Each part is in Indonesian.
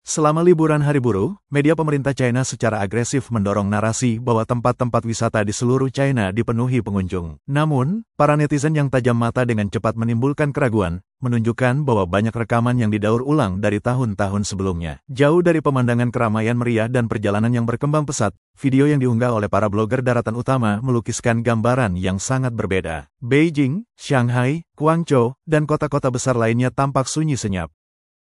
Selama liburan hari buruh, media pemerintah China secara agresif mendorong narasi bahwa tempat-tempat wisata di seluruh China dipenuhi pengunjung. Namun, para netizen yang tajam mata dengan cepat menimbulkan keraguan, menunjukkan bahwa banyak rekaman yang didaur ulang dari tahun-tahun sebelumnya. Jauh dari pemandangan keramaian meriah dan perjalanan yang berkembang pesat, video yang diunggah oleh para blogger daratan utama melukiskan gambaran yang sangat berbeda. Beijing, Shanghai, Guangzhou, dan kota-kota besar lainnya tampak sunyi senyap.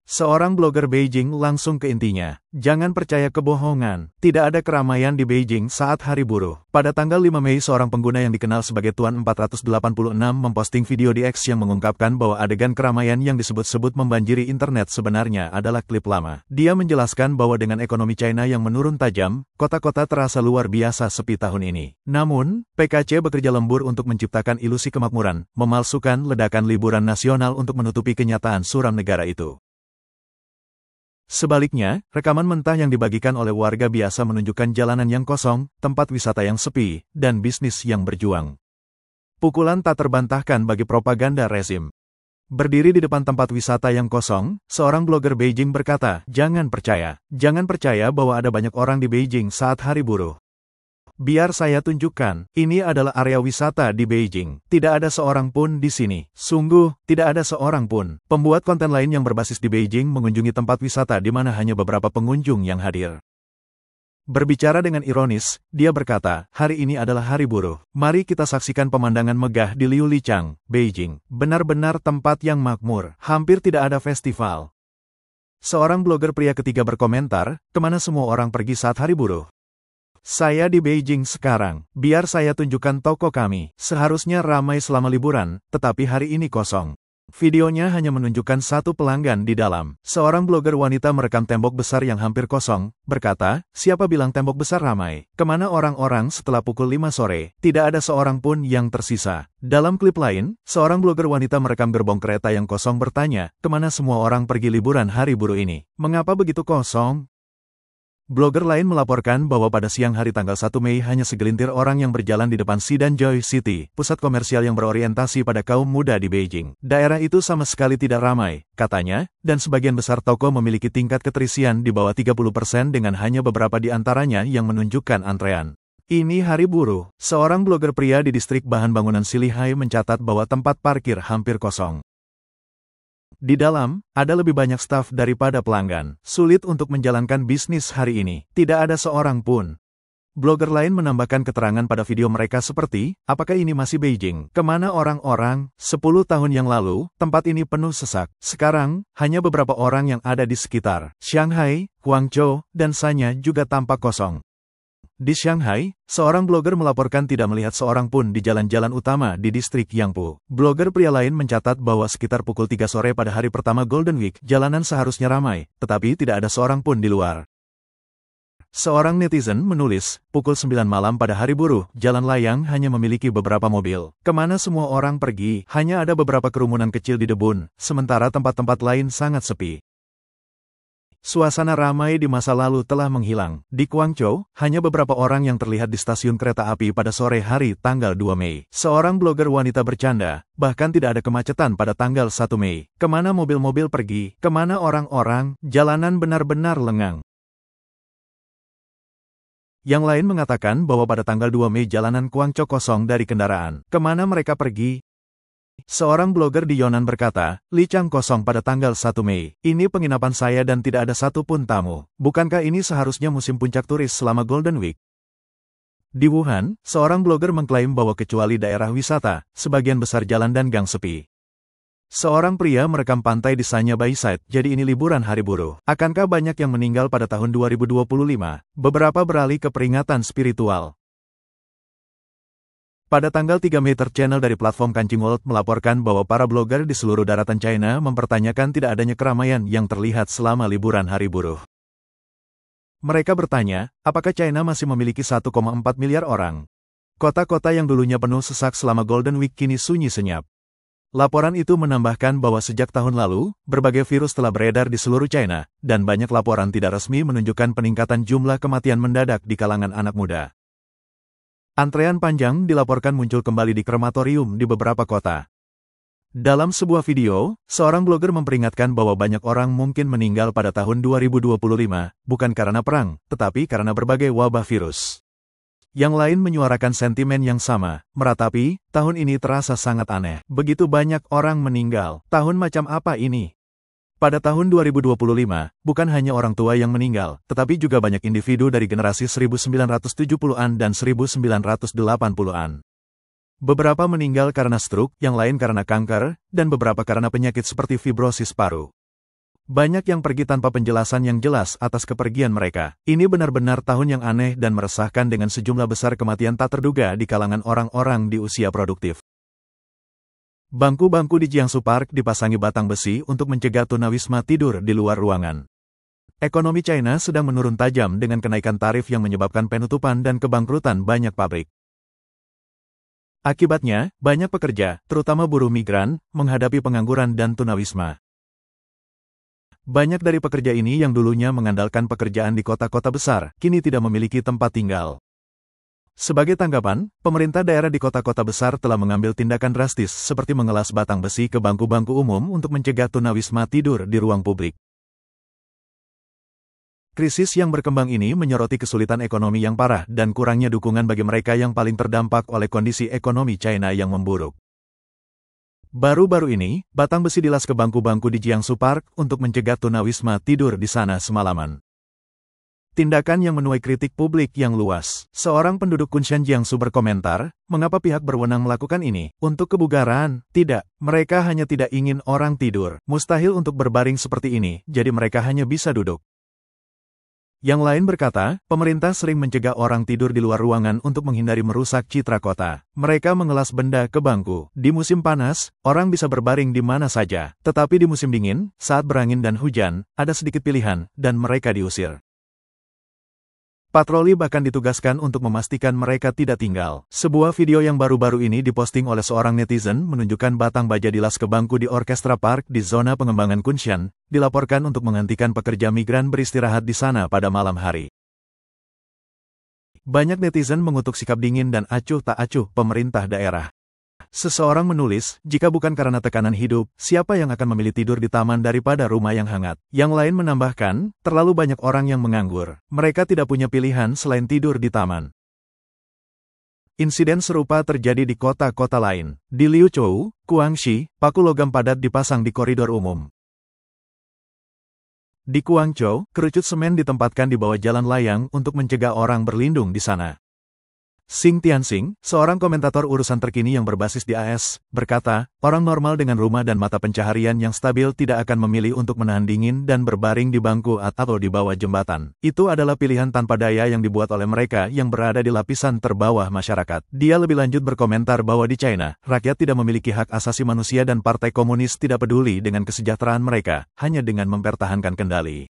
Seorang blogger Beijing langsung ke intinya. Jangan percaya kebohongan. Tidak ada keramaian di Beijing saat hari buruh. Pada tanggal 5 Mei seorang pengguna yang dikenal sebagai Tuan 486 memposting video di X yang mengungkapkan bahwa adegan keramaian yang disebut-sebut membanjiri internet sebenarnya adalah klip lama. Dia menjelaskan bahwa dengan ekonomi China yang menurun tajam, kota-kota terasa luar biasa sepi tahun ini. Namun, PKC bekerja lembur untuk menciptakan ilusi kemakmuran, memalsukan ledakan liburan nasional untuk menutupi kenyataan suram negara itu. Sebaliknya, rekaman mentah yang dibagikan oleh warga biasa menunjukkan jalanan yang kosong, tempat wisata yang sepi, dan bisnis yang berjuang. Pukulan tak terbantahkan bagi propaganda rezim. Berdiri di depan tempat wisata yang kosong, seorang blogger Beijing berkata, "Jangan percaya. Jangan percaya bahwa ada banyak orang di Beijing saat hari buruh. Biar saya tunjukkan, ini adalah area wisata di Beijing. Tidak ada seorang pun di sini. Sungguh, tidak ada seorang pun." Pembuat konten lain yang berbasis di Beijing mengunjungi tempat wisata di mana hanya beberapa pengunjung yang hadir. Berbicara dengan ironis, dia berkata, "Hari ini adalah hari buruh. Mari kita saksikan pemandangan megah di Liulichang, Beijing. Benar-benar tempat yang makmur. Hampir tidak ada festival." Seorang blogger pria ketiga berkomentar, "Kemana semua orang pergi saat hari buruh? Saya di Beijing sekarang. Biar saya tunjukkan toko kami. Seharusnya ramai selama liburan, tetapi hari ini kosong." Videonya hanya menunjukkan satu pelanggan di dalam. Seorang blogger wanita merekam tembok besar yang hampir kosong, berkata, "Siapa bilang tembok besar ramai? Kemana orang-orang setelah pukul 5 sore? Tidak ada seorang pun yang tersisa." Dalam klip lain, seorang blogger wanita merekam gerbong kereta yang kosong bertanya, "Kemana semua orang pergi liburan hari buruh ini? Mengapa begitu kosong?" Blogger lain melaporkan bahwa pada siang hari tanggal 1 Mei hanya segelintir orang yang berjalan di depan Sidanjoy City, pusat komersial yang berorientasi pada kaum muda di Beijing. Daerah itu sama sekali tidak ramai, katanya, dan sebagian besar toko memiliki tingkat keterisian di bawah 30% dengan hanya beberapa di antaranya yang menunjukkan antrean. Ini hari buruh. Seorang blogger pria di distrik bahan bangunan Silihai mencatat bahwa tempat parkir hampir kosong. Di dalam, ada lebih banyak staf daripada pelanggan. Sulit untuk menjalankan bisnis hari ini. Tidak ada seorang pun. Blogger lain menambahkan keterangan pada video mereka seperti, "Apakah ini masih Beijing? Kemana orang-orang? 10 tahun yang lalu, tempat ini penuh sesak. Sekarang, hanya beberapa orang yang ada di sekitar. Shanghai, Guangzhou, dan Sanya juga tampak kosong." Di Shanghai, seorang blogger melaporkan tidak melihat seorang pun di jalan-jalan utama di distrik Yangpu. Blogger pria lain mencatat bahwa sekitar pukul 3 sore pada hari pertama Golden Week, jalanan seharusnya ramai, tetapi tidak ada seorang pun di luar. Seorang netizen menulis, "Pukul 9 malam pada hari buruh, jalan layang hanya memiliki beberapa mobil. Kemana semua orang pergi? Hanya ada beberapa kerumunan kecil di Debun, sementara tempat-tempat lain sangat sepi." Suasana ramai di masa lalu telah menghilang. Di Guangzhou, hanya beberapa orang yang terlihat di stasiun kereta api pada sore hari tanggal 2 Mei. Seorang blogger wanita bercanda, bahkan tidak ada kemacetan pada tanggal 1 Mei. Kemana mobil-mobil pergi? Kemana orang-orang? Jalanan benar-benar lengang. Yang lain mengatakan bahwa pada tanggal 2 Mei jalanan Guangzhou kosong dari kendaraan. Kemana mereka pergi? Seorang blogger di Yunnan berkata, "Lichang kosong pada tanggal 1 Mei. Ini penginapan saya dan tidak ada satupun tamu. Bukankah ini seharusnya musim puncak turis selama Golden Week?" Di Wuhan, seorang blogger mengklaim bahwa kecuali daerah wisata, sebagian besar jalan dan gang sepi. Seorang pria merekam pantai di Sanya Bayside, jadi ini liburan hari buruh. Akankah banyak yang meninggal pada tahun 2025? Beberapa beralih ke peringatan spiritual. Pada tanggal 3 Mei Channel dari platform Kancing World melaporkan bahwa para blogger di seluruh daratan China mempertanyakan tidak adanya keramaian yang terlihat selama liburan hari buruh. Mereka bertanya, apakah China masih memiliki 1,4 miliar orang? Kota-kota yang dulunya penuh sesak selama Golden Week kini sunyi senyap. Laporan itu menambahkan bahwa sejak tahun lalu, berbagai virus telah beredar di seluruh China, dan banyak laporan tidak resmi menunjukkan peningkatan jumlah kematian mendadak di kalangan anak muda. Antrean panjang dilaporkan muncul kembali di krematorium di beberapa kota. Dalam sebuah video, seorang blogger memperingatkan bahwa banyak orang mungkin meninggal pada tahun 2025, bukan karena perang, tetapi karena berbagai wabah virus. Yang lain menyuarakan sentimen yang sama, meratapi, tahun ini terasa sangat aneh. Begitu banyak orang meninggal, tahun macam apa ini? Pada tahun 2025, bukan hanya orang tua yang meninggal, tetapi juga banyak individu dari generasi 1970-an dan 1980-an. Beberapa meninggal karena stroke, yang lain karena kanker, dan beberapa karena penyakit seperti fibrosis paru. Banyak yang pergi tanpa penjelasan yang jelas atas kepergian mereka. Ini benar-benar tahun yang aneh dan meresahkan dengan sejumlah besar kematian tak terduga di kalangan orang-orang di usia produktif. Bangku-bangku di Jiangsu Park dipasangi batang besi untuk mencegah tunawisma tidur di luar ruangan. Ekonomi China sedang menurun tajam dengan kenaikan tarif yang menyebabkan penutupan dan kebangkrutan banyak pabrik. Akibatnya, banyak pekerja, terutama buruh migran, menghadapi pengangguran dan tunawisma. Banyak dari pekerja ini yang dulunya mengandalkan pekerjaan di kota-kota besar, kini tidak memiliki tempat tinggal. Sebagai tanggapan, pemerintah daerah di kota-kota besar telah mengambil tindakan drastis seperti mengelas batang besi ke bangku-bangku umum untuk mencegah tunawisma tidur di ruang publik. Krisis yang berkembang ini menyoroti kesulitan ekonomi yang parah dan kurangnya dukungan bagi mereka yang paling terdampak oleh kondisi ekonomi China yang memburuk. Baru-baru ini, batang besi dilas ke bangku-bangku di Jiangsu Park untuk mencegah tunawisma tidur di sana semalaman. Tindakan yang menuai kritik publik yang luas. Seorang penduduk Kunshan Jiangsu berkomentar, mengapa pihak berwenang melakukan ini? Untuk kebugaran? Tidak, mereka hanya tidak ingin orang tidur. Mustahil untuk berbaring seperti ini, jadi mereka hanya bisa duduk. Yang lain berkata, pemerintah sering mencegah orang tidur di luar ruangan untuk menghindari merusak citra kota. Mereka mengelas benda ke bangku. Di musim panas, orang bisa berbaring di mana saja. Tetapi di musim dingin, saat berangin dan hujan, ada sedikit pilihan, dan mereka diusir. Patroli bahkan ditugaskan untuk memastikan mereka tidak tinggal. Sebuah video yang baru-baru ini diposting oleh seorang netizen menunjukkan batang baja dilas ke bangku di Orkestra Park di zona pengembangan Kunshan, dilaporkan untuk menghentikan pekerja migran beristirahat di sana pada malam hari. Banyak netizen mengutuk sikap dingin dan acuh tak acuh pemerintah daerah. Seseorang menulis, jika bukan karena tekanan hidup, siapa yang akan memilih tidur di taman daripada rumah yang hangat? Yang lain menambahkan, terlalu banyak orang yang menganggur. Mereka tidak punya pilihan selain tidur di taman. Insiden serupa terjadi di kota-kota lain. Di Liuzhou, Guangxi, paku logam padat dipasang di koridor umum. Di Guangzhou, kerucut semen ditempatkan di bawah jalan layang untuk mencegah orang berlindung di sana. Xing Tianxing, seorang komentator urusan terkini yang berbasis di AS, berkata, orang normal dengan rumah dan mata pencaharian yang stabil tidak akan memilih untuk menahan dingin dan berbaring di bangku atau di bawah jembatan. Itu adalah pilihan tanpa daya yang dibuat oleh mereka yang berada di lapisan terbawah masyarakat. Dia lebih lanjut berkomentar bahwa di China, rakyat tidak memiliki hak asasi manusia dan Partai Komunis tidak peduli dengan kesejahteraan mereka, hanya dengan mempertahankan kendali.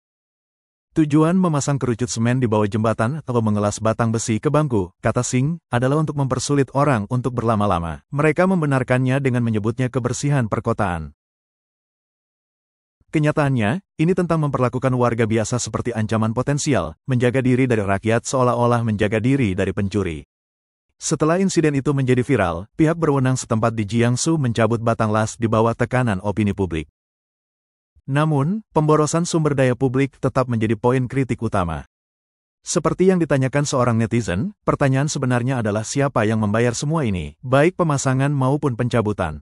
Tujuan memasang kerucut semen di bawah jembatan atau mengelas batang besi ke bangku, kata Xing, adalah untuk mempersulit orang untuk berlama-lama. Mereka membenarkannya dengan menyebutnya kebersihan perkotaan. Kenyataannya, ini tentang memperlakukan warga biasa seperti ancaman potensial, menjaga diri dari rakyat seolah-olah menjaga diri dari pencuri. Setelah insiden itu menjadi viral, pihak berwenang setempat di Jiangsu mencabut batang las di bawah tekanan opini publik. Namun, pemborosan sumber daya publik tetap menjadi poin kritik utama. Seperti yang ditanyakan seorang netizen, pertanyaan sebenarnya adalah siapa yang membayar semua ini, baik pemasangan maupun pencabutan.